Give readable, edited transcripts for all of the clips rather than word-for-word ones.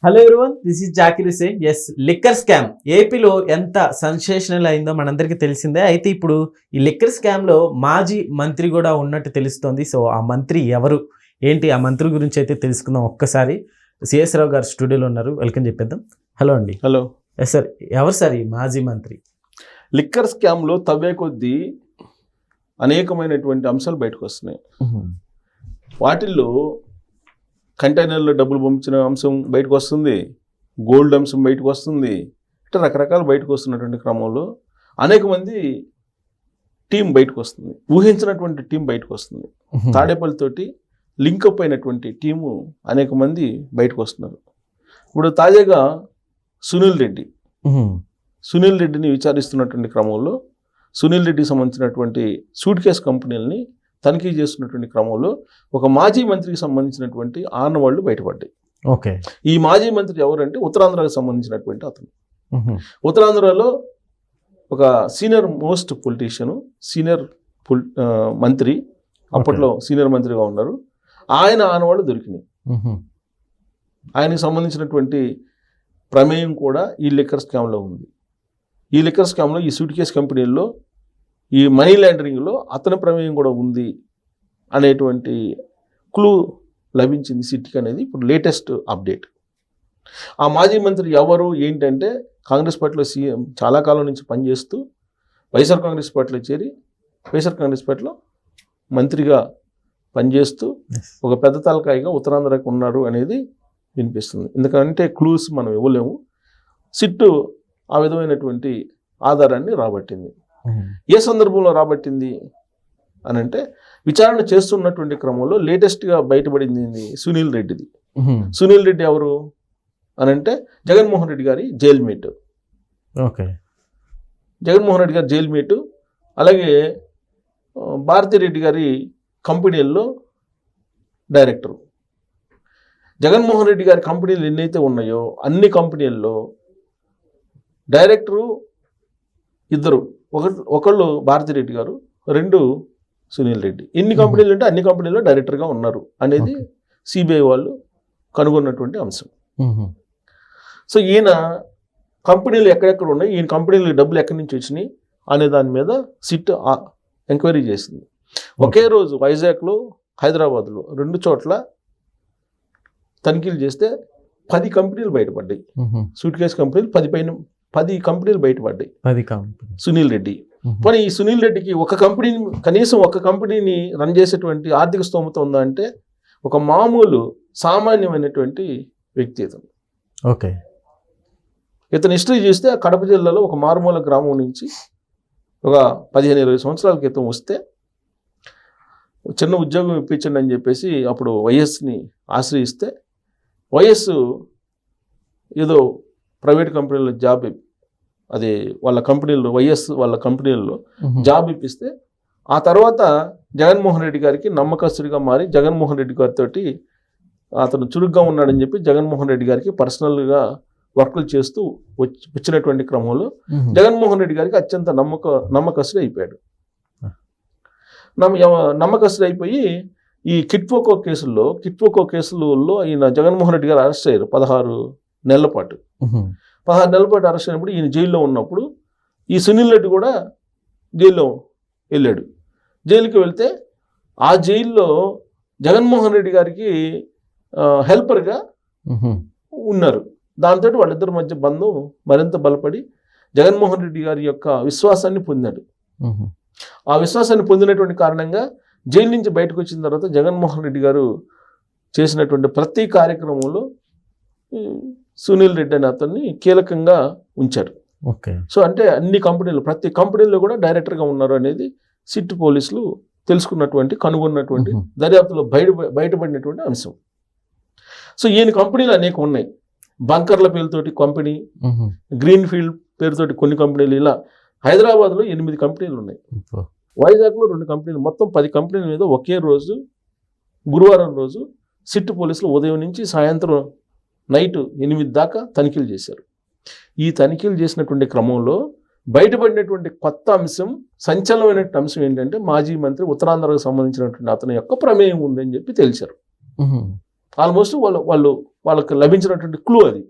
Hello everyone, this is Zakir Hussain. Yes, liquor scam ఏపీలో ఎంత sensational అయిందో మనందరికీ తెలిసిందే. అయితే ఇప్పుడు ఈ లిక్కర్ స్కామ్లో మాజీ మంత్రి కూడా ఉన్నట్టు తెలుస్తోంది. సో ఆ మంత్రి ఎవరు, ఏంటి, ఆ మంత్రి గురించి అయితే తెలుసుకుందాం. ఒక్కసారి సిఎస్ రావు గారు స్టూడియోలో ఉన్నారు, వెల్కమ్ చెప్పేద్దాం. హలో అండి. హలో. ఎస్ సార్, ఎవరు సార్ ఈ మాజీ మంత్రి? లిక్కర్ స్కామ్లో తవ్వే కొద్దీ అనేకమైనటువంటి అంశాలు బయటకు వస్తున్నాయి. వాటిల్లో కంటైనర్లో డబ్బులు పంపించిన అంశం బయటకు వస్తుంది, గోల్డ్ అంశం బయటకు వస్తుంది, ఇట్లా రకరకాలు బయటకు వస్తున్నటువంటి క్రమంలో అనేక మంది టీం బయటకు వస్తుంది, ఊహించినటువంటి టీం బయటకు వస్తుంది. తాడేపల్లితోటి లింకప్ అయినటువంటి టీము అనేక మంది బయటకు వస్తున్నారు. ఇప్పుడు తాజాగా సునీల్ రెడ్డిని విచారిస్తున్నటువంటి క్రమంలో సునీల్ రెడ్డికి సంబంధించినటువంటి సూట్ కేస్ కంపెనీలని తనిఖీ చేస్తున్నటువంటి క్రమంలో ఒక మాజీ మంత్రికి సంబంధించినటువంటి ఆనవాళ్లు బయటపడ్డాయి. ఓకే. ఈ మాజీ మంత్రి ఎవరంటే ఉత్తరాంధ్రకు సంబంధించినటువంటి అతను. ఉత్తరాంధ్రలో ఒక సీనియర్ మోస్ట్ పొలిటీషియన్, మంత్రి, అప్పట్లో సీనియర్ మంత్రిగా ఉన్నారు. ఆయన ఆనవాళ్ళు దొరికినాయి. ఆయనకు సంబంధించినటువంటి ప్రమేయం కూడా ఈ లిక్కర్ స్కామ్లో ఉంది. ఈ లిక్కర్ స్కామ్లో, ఈ సూట్ కేస్ కంపెనీల్లో, ఈ మనీ లాండరింగ్లో అతని ప్రమేయం కూడా ఉంది అనేటువంటి క్లూ లభించింది సిట్కి అనేది ఇప్పుడు లేటెస్ట్ అప్డేట్. ఆ మాజీ మంత్రి ఎవరు ఏంటంటే కాంగ్రెస్ పార్టీలో సీఎం చాలా కాలం నుంచి పనిచేస్తూ వైఎస్ఆర్ కాంగ్రెస్ పార్టీలో చేరి వైఎస్ఆర్ కాంగ్రెస్ పార్టీలో మంత్రిగా పనిచేస్తూ ఒక పెద్ద తలకాయగా ఉత్తరాంధ్రకు ఉన్నారు అనేది వినిపిస్తుంది. ఎందుకంటే క్లూస్ మనం ఇవ్వలేము. సిట్టు ఆ విధమైనటువంటి ఆధారాన్ని రాబట్టింది. ఏ సందర్భంలో రాబట్టింది అని అంటే, విచారణ చేస్తున్నటువంటి క్రమంలో లేటెస్ట్గా బయటపడింది సునీల్ రెడ్డిది. సునీల్ రెడ్డి ఎవరు అని అంటే జగన్మోహన్ రెడ్డి గారి jail mate. Okay. Jaganmohan Reddy గారి జైల్ మేటు, అలాగే భారతిరెడ్డి గారి కంపెనీల్లో డైరెక్టరు. జగన్మోహన్ రెడ్డి గారి కంపెనీలు ఎన్నైతే ఉన్నాయో అన్ని కంపెనీల్లో డైరెక్టరు ఇద్దరు, ఒకళ్ళు భారతిరెడ్డి గారు, రెండు సునీల్ రెడ్డి. ఎన్ని కంపెనీలు అంటే అన్ని కంపెనీల్లో డైరెక్టర్గా ఉన్నారు అనేది సిబిఐ వాళ్ళు కనుగొన్నటువంటి అంశం. సో ఈయన కంపెనీలు ఎక్కడెక్కడ ఉన్నాయి, ఈయన కంపెనీలకు డబ్బులు ఎక్కడి నుంచి వచ్చినాయి అనే దాని మీద సిట్ ఎంక్వైరీ చేసింది. ఒకే రోజు వైజాగ్లో, హైదరాబాద్లో, రెండు చోట్ల తనిఖీలు చేస్తే 10 కంపెనీలు బయటపడ్డాయి. సూట్ కేస్ కంపెనీలు 10 కంపెనీలు బయటపడ్డాయి. సునీల్ రెడ్డి. కానీ ఈ సునీల్ రెడ్డికి కనీసం ఒక కంపెనీని రన్ చేసేటువంటి ఆర్థిక స్తోమత ఉందా అంటే ఒక మామూలు సామాన్యమైనటువంటి వ్యక్తి ఇతను. ఓకే. ఇతను హిస్టరీ చూస్తే కడప జిల్లాలో ఒక మారుమూల గ్రామం నుంచి ఒక 15-20 సంవత్సరాల క్రితం వస్తే చిన్న ఉద్యోగం ఇప్పించండి అని చెప్పేసి అప్పుడు వైఎస్ని ఆశ్రయిస్తే వైఎస్ ఏదో ప్రైవేట్ కంపెనీలో జాబ్, అది వాళ్ళ కంపెనీల్లో, వైఎస్ వాళ్ళ కంపెనీల్లో జాబ్ ఇప్పిస్తే ఆ తర్వాత జగన్మోహన్ రెడ్డి గారికి నమ్మకస్తుడిగా మారి జగన్మోహన్ రెడ్డి గారితో అతను చురుగ్గా ఉన్నాడని చెప్పి జగన్మోహన్ రెడ్డి గారికి పర్సనల్గా వర్కులు చేస్తూ వచ్చినటువంటి క్రమంలో జగన్మోహన్ రెడ్డి గారికి అత్యంత నమ్మకస్తుడు అయిపోయాడు. నమ్మకస్తుడు అయిపోయి ఈ కిట్పోకో కేసులలో ఈయన జగన్మోహన్ రెడ్డి గారు అరెస్ట్ అయ్యారు 16 నెలల పాటు. 16 నెలల పాటు అరెస్ట్ అయినప్పుడు ఈయన జైల్లో ఉన్నప్పుడు ఈ సునీల్ రెడ్డి కూడా జైల్లో వెళ్ళాడు. జైలుకి వెళ్తే ఆ జైల్లో జగన్మోహన్ రెడ్డి గారికి హెల్పర్గా ఉన్నారు. దాంతో వాళ్ళిద్దరి మధ్య బంధం మరింత బలపడి జగన్మోహన్ రెడ్డి గారి యొక్క విశ్వాసాన్ని పొందాడు. ఆ విశ్వాసాన్ని పొందినటువంటి కారణంగా జైలు నుంచి బయటకు వచ్చిన తర్వాత జగన్మోహన్ రెడ్డి గారు చేసినటువంటి ప్రతి కార్యక్రమంలో సునీల్ రెడ్డి అనే అతన్ని కీలకంగా ఉంచారు. ఓకే. సో అంటే అన్ని కంపెనీలు, ప్రతి కంపెనీలో కూడా డైరెక్టర్గా ఉన్నారు అనేది సిట్ పోలీసులు కనుగొన్నటువంటి దర్యాప్తులో బయటపడినటువంటి అంశం. సో ఈయన కంపెనీలు అనేక ఉన్నాయి. బంకర్ల పేరుతోటి కంపెనీ, గ్రీన్ ఫీల్డ్ పేరుతోటి కొన్ని కంపెనీలు, ఇలా హైదరాబాద్లో 8 కంపెనీలు ఉన్నాయి, వైజాగ్లో 2 కంపెనీలు, మొత్తం 10 కంపెనీల మీద ఒకే రోజు గురువారం రోజు సిట్ పోలీసులు ఉదయం నుంచి సాయంత్రం నైట్ 8 దాకా తనిఖీలు చేశారు. ఈ తనిఖీలు చేసినటువంటి క్రమంలో బయటపడినటువంటి కొత్త అంశం, సంచలనమైన అంశం ఏంటంటే మాజీ మంత్రి ఉత్తరాంధ్రకు సంబంధించినటువంటి అతని యొక్క ప్రమేయం ఉందని చెప్పి తెలిసారు. ఆల్మోస్ట్ వాళ్ళకి లభించినటువంటి క్లూ అది.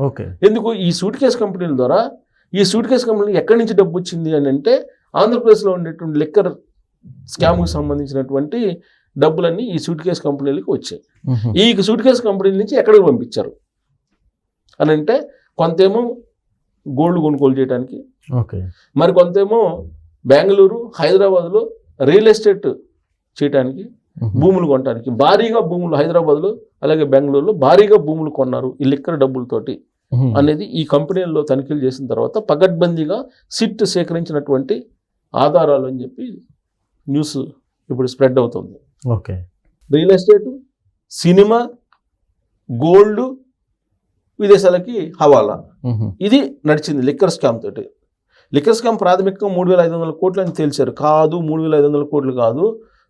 ఓకే. ఎందుకు ఈ సూట్ కేస్ కంపెనీల ద్వారా ఈ సూట్ కేస్ కంపెనీ ఎక్కడి నుంచి డబ్బు వచ్చింది అని అంటే ఆంధ్రప్రదేశ్లో ఉండేటువంటి లిక్కర్ స్కామ్కి సంబంధించినటువంటి డబ్బులన్నీ ఈ సూట్ కేస్ కంపెనీలకు వచ్చాయి. ఈ సూట్ కేస్ కంపెనీల నుంచి ఎక్కడికి పంపించారు అని అంటే కొంతేమో గోల్డ్ కొనుగోలు చేయడానికి, మరి కొంతేమో బెంగళూరు, హైదరాబాద్లో రియల్ ఎస్టేట్ చేయడానికి, భూములు కొనడానికి భారీగా భూములు హైదరాబాద్లో అలాగే బెంగళూరులో భారీగా భూములు కొన్నారు ఈ లిక్కర్ డబ్బులతోటి అనేది ఈ కంపెనీల్లో తనిఖీలు చేసిన తర్వాత పగడ్బందీగా సిట్ సేకరించినటువంటి ఆధారాలు అని చెప్పి న్యూస్ ఇప్పుడు స్ప్రెడ్ అవుతుంది. Okay. Real estate, cinema, gold, విదేశాలకి హవాలా, ఇది నడిచింది లిక్కర్ స్కామ్ తోటి. లిక్కర్ స్కామ్ ప్రాథమికంగా 3,500 కోట్లు అని తేల్చారు. కాదు, 3,500 కోట్లు కాదు,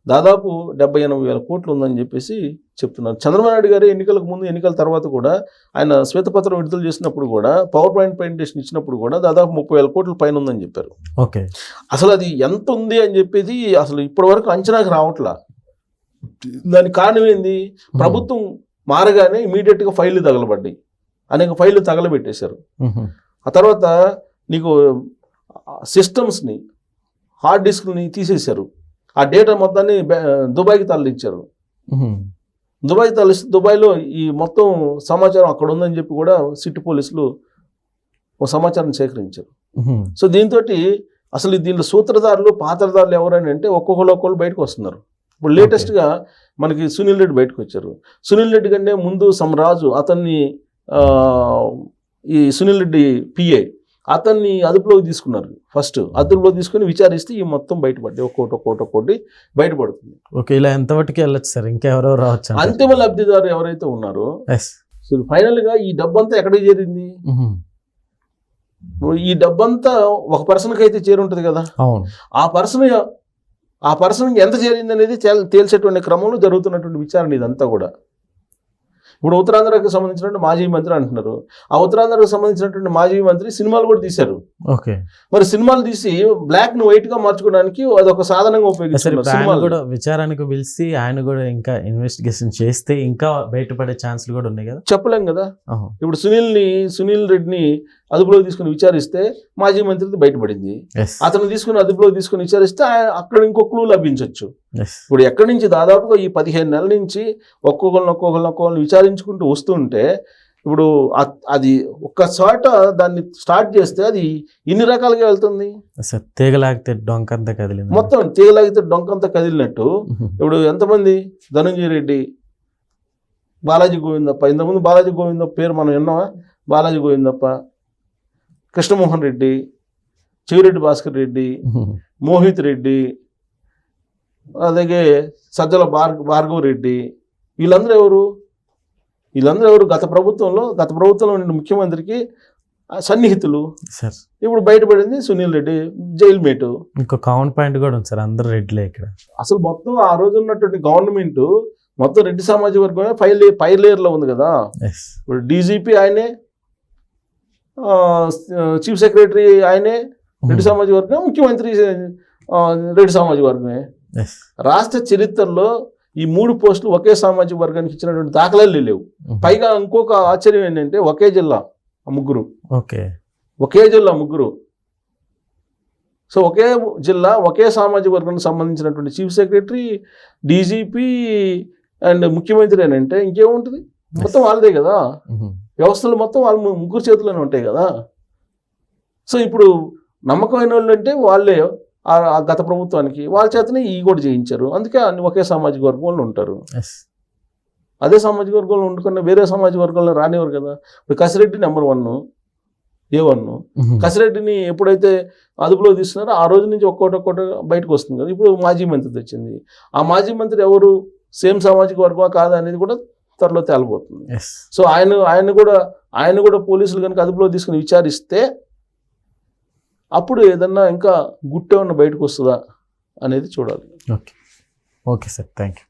దాదాపు 70,000-80,000 కోట్లు ఉందని చెప్పేసి చెప్తున్నారు. చంద్రబాబు నాయుడు గారు ఎన్నికలకు ముందు ఎన్నికల తర్వాత కూడా ఆయన శ్వేతపత్రం విడుదల చేసినప్పుడు కూడా పవర్ పాయింట్ ప్రెజెంటేషన్ ఇచ్చినప్పుడు కూడా దాదాపు 30,000 కోట్ల పైన ఉందని చెప్పారు. ఓకే. అసలు అది ఎంత ఉంది అని చెప్పేది అసలు ఇప్పటి వరకు అంచనాకు రావట్లా. దానికి కారణం ఏంది? ప్రభుత్వం మారగానే ఇమీడియట్గా ఫైళ్ళు తగలబడ్డాయి, అనేక ఫైళ్ళు తగలబెట్టేశారు. ఆ తర్వాత నీకు సిస్టమ్స్ని, హార్డ్ డిస్క్ని తీసేశారు. ఆ డేటా మొత్తాన్ని దుబాయ్కి తరలించారు. దుబాయ్కి తరలిస్తే దుబాయ్లో ఈ మొత్తం సమాచారం అక్కడ ఉందని చెప్పి కూడా సిటీ పోలీసులు ఒక సమాచారం సేకరించారు. సో దీంతో అసలు దీనిలో సూత్రధారులు, పాత్రధారులు ఎవరని అంటే ఒక్కొక్కరు బయటకు వస్తున్నారు. ఇప్పుడు లేటెస్ట్గా మనకి సునీల్ రెడ్డి బయటకు వచ్చారు. సునీల్ రెడ్డి కంటే ముందు రాజు అతన్ని ఈ సునీల్ రెడ్డి పిఏ అతన్ని అదుపులోకి తీసుకున్నారు. ఫస్ట్ అదుపులోకి తీసుకుని విచారిస్తే ఈ మొత్తం బయటపడ్డాయి, ఒక్కోటి బయటపడుతుంది. ఓకే. ఇలా ఎంతవరకు వెళ్ళచ్చు సార్? ఇంకెవరో రావచ్చు. అంతిమ లబ్ధిదారు ఎవరైతే ఉన్నారో ఫైనల్ గా ఈ డబ్బంతా ఎక్కడికి చేరింది? ఈ డబ్బంతా ఒక పర్సన్కి అయితే చేరుంటది కదా. ఆ పర్సన్ ఎంత చేరింది అనేది తేల్చేటువంటి క్రమంలో జరుగుతున్నటువంటి విచారణ ఇదంతా కూడా. ఇప్పుడు ఉత్తరాంధ్రకు సంబంధించినటువంటి మాజీ మంత్రి అంటున్నారు. ఆ ఉత్తరాంధ్రకు సంబంధించినటువంటి మాజీ మంత్రి సినిమాలు కూడా తీశారు. ఓకే. మరి సినిమాలు తీసి బ్లాక్ ను వైట్ గా మార్చుకోవడానికి అదొక సాధనంగా ఉపయోగిస్తారు. విచారానికి పిలిచి ఆయన కూడా ఇంకా ఇన్వెస్టిగేషన్ చేస్తే ఇంకా బయటపడే ఛాన్సులు కూడా ఉన్నాయి కదా. చెప్పలేం కదా. ఇప్పుడు సునీల్ రెడ్డిని అదుపులోకి తీసుకుని విచారిస్తే మాజీ మంత్రిది బయటపడింది. అతను అదుపులోకి తీసుకుని విచారిస్తే అక్కడ ఇంకో క్లూ లభించవచ్చు. ఇప్పుడు ఎక్కడి నుంచి దాదాపుగా ఈ 15 నెలల నుంచి ఒక్కొక్కరిని విచారించుకుంటూ వస్తుంటే ఇప్పుడు అది ఒక్క చోట దాన్ని స్టార్ట్ చేస్తే అది ఇన్ని రకాలుగా వెళ్తుంది. తీగలాగితే డొంకంతా కదిలి, మొత్తం తీగలాగితే డొంకంతా కదిలినట్టు. ఇప్పుడు ఎంతమంది? ధనంజయ రెడ్డి, బాలాజీ గోవిందప్ప, ఇంతకుముందు బాలాజీ గోవిందప్ప పేరు మనం విన్నామా? బాలాజీ గోవిందప్ప, కృష్ణమోహన్ రెడ్డి, చెవిరెడ్డి భాస్కర్ రెడ్డి, మోహిత్ రెడ్డి, అలాగే సజ్జల భార్గవ రెడ్డి, వీళ్ళందరూ ఎవరు? గత ప్రభుత్వంలో ఉండే ముఖ్యమంత్రికి సన్నిహితులు. ఇప్పుడు బయటపడింది సునీల్ రెడ్డి జైలు మేటు. ఇంకో కౌంట్ పాయింట్ కూడా ఉంది సార్, అందరూ రెడ్లే ఇక్కడ. అసలు మొత్తం ఆ రోజు ఉన్నటువంటి గవర్నమెంట్ మొత్తం రెడ్డి సామాజిక వర్గమే పై లేయర్ లో ఉంది కదా. ఇప్పుడు డీజీపీ ఆయనే, చీఫ్ సెక్రటరీ ఆయనే, రెడ్డి సామాజిక వర్గమే, ముఖ్యమంత్రి రెడ్డి సామాజిక వర్గమే. రాష్ట్ర చరిత్రలో ఈ 3 పోస్టులు ఒకే సామాజిక వర్గానికి ఇచ్చినటువంటి దాఖలాలు లేవు. పైగా ఇంకొక ఆశ్చర్యం ఏంటంటే ఒకే జిల్లా ముగ్గురు. సో ఒకే జిల్లా ఒకే సామాజిక వర్గానికి సంబంధించినటువంటి చీఫ్ సెక్రటరీ, డీజీపీ అండ్ ముఖ్యమంత్రి అని అంటే ఇంకేముంటుంది? మొత్తం వాళ్ళదే కదా. వ్యవస్థలు మొత్తం వాళ్ళ ముగ్గురు చేతుల్లోనే ఉంటాయి కదా. సో ఇప్పుడు నమ్మకమైన వాళ్ళు అంటే వాళ్ళే. ఆ గత ప్రభుత్వానికి వాళ్ళ చేతనే ఈ కూడా చేయించారు. అందుకే అన్ని ఒకే సామాజిక వర్గం వాళ్ళు ఉంటారు. అదే సామాజిక వర్గంలో ఉండుకున్న వేరే సామాజిక వర్గంలో రానివారు కదా. ఇప్పుడు కసిరెడ్డి నెంబర్ 1, A1. కసిరెడ్డిని ఎప్పుడైతే అదుపులో తీస్తున్నారో ఆ రోజు నుంచి ఒక్కొక్కటి బయటకు వస్తుంది కదా. ఇప్పుడు మాజీ మంత్రి వచ్చింది. ఆ మాజీ మంత్రి ఎవరు? సేమ్ సామాజిక వర్గమా కాదా అనేది కూడా త్వరలో తేలబోతుంది. సో ఆయన కూడా పోలీసులు కనుక అదుపులో తీసుకుని విచారిస్తే అప్పుడు ఏదన్నా ఇంకా గుట్టే ఉన్న బయటకు వస్తుందా అనేది చూడాలి. Okay sir, thank you.